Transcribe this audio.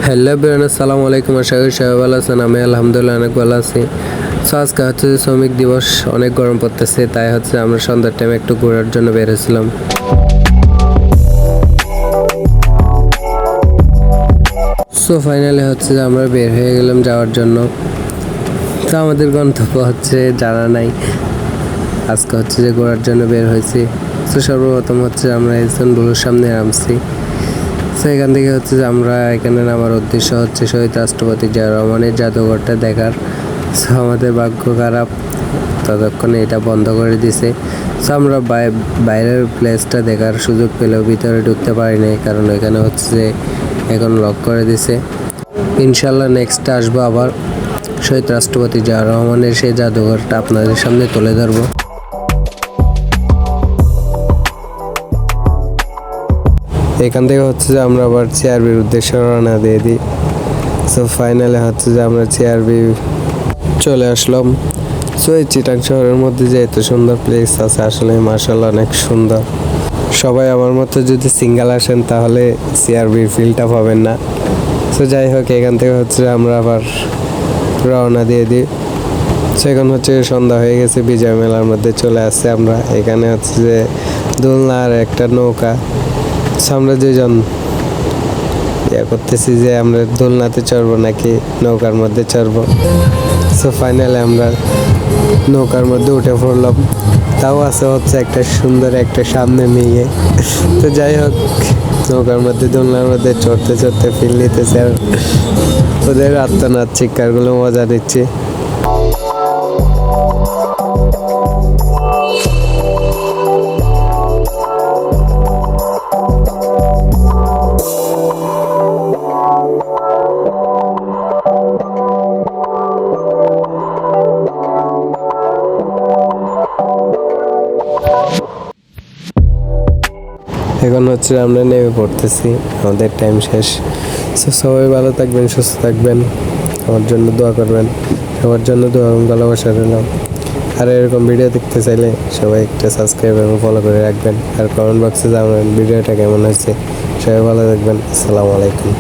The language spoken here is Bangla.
হ্যালো এভরিওয়ান, আসসালামু আলাইকুম। আশা করি সবাই ভালো আছেন। আমি আলহামদুলিল্লাহ অনেক ভালো আছি। সো আজকে হচ্ছে যে শ্রমিক দিবস, অনেক গরম পড়তেছে, তাই হচ্ছে আমরা সন্ধ্যার টাইমে একটু ঘোরার জন্য বের হয়েছিলাম। সো ফাইনালি হচ্ছে যে আমরা বের হয়ে গেলাম যাওয়ার জন্য। তো আমাদের গন্তব্য হচ্ছে জানা নাই, আজকে হচ্ছে যে ঘোরার জন্য বের হয়েছি। তো সর্বপ্রথম হচ্ছে আমরা ইস্তানবুলের সামনে নামছি। তো এখান থেকে হচ্ছে যে আমরা এখানে নামার উদ্দেশ্য হচ্ছে শহীদ রাষ্ট্রপতি জিয়া রহমানের জাদুঘরটা দেখার। সো আমাদের ভাগ্য খারাপ, ততক্ষণে এটা বন্ধ করে দিছে। সো আমরা বাইরের প্লেসটা দেখার সুযোগ পেলেও ভিতরে ঢুকতে পারি নাই, কারণ এখানে হচ্ছে যে এখন লক করে দিছে। ইনশাল্লাহ নেক্সট আসবো আবার শহীদ রাষ্ট্রপতি জিয়া রহমানের সেই জাদুঘরটা আপনাদের সামনে তুলে ধরবো। এখান থেকে হচ্ছে যে আমরা আবার চেয়ারবির উদ্দেশ্যে রওনা দিয়ে দিই। সো ফাইনালি হচ্ছে যে আমরা চেয়ারবি চলে আসলাম। সো এই চিটাং শহরের মধ্যে যে এত সুন্দর প্লেস আছে, আসলে মার্শাল্লাহ অনেক সুন্দর। সবাই আমার মতো যদি সিঙ্গেল আসেন তাহলে চেয়ারবির ফিলটা পাবেন না। সো যাই হোক, এখান থেকে হচ্ছে আমরা আবার রওনা দিয়ে দিই। সো এখন হচ্ছে সন্ধ্যা হয়ে গেছে, বিজয় মেলার মধ্যে চলে আসছে আমরা। এখানে হচ্ছে যে দোলনা আর একটা নৌকা। আমরা দুজন করতেছি যে আমরা দোলনাতে চড়বো নাকি নৌকার মধ্যে চড়বো। সো ফাইনালি আমরা নৌকার মধ্যে উঠে পড়লাম। তাও আছে হচ্ছে একটা সুন্দর একটা সামনে মেয়ে। তো যাই হোক, নৌকার মধ্যে দোলনার মধ্যে চড়তে চড়তে ফিল নিতেছে আর ওদের আত্মনাদ চিৎকারগুলো মজা দিচ্ছি। এখন হচ্ছে আমরা নেমে পড়তেছি, আমাদের টাইম শেষ। সবাই ভালো থাকবেন, সুস্থ থাকবেন, আমার জন্য দোয়া করবেন, সবার জন্য দোয়া এবং ভালোবাসা রইল। আর এরকম ভিডিও দেখতে চাইলে সবাই একটা সাবস্ক্রাইব এবং ফলো করে রাখবেন। আর কমেন্ট বক্সে জানাবেন ভিডিওটা কেমন হয়েছে। সবাই ভালো থাকবেন। আসসালামু আলাইকুম।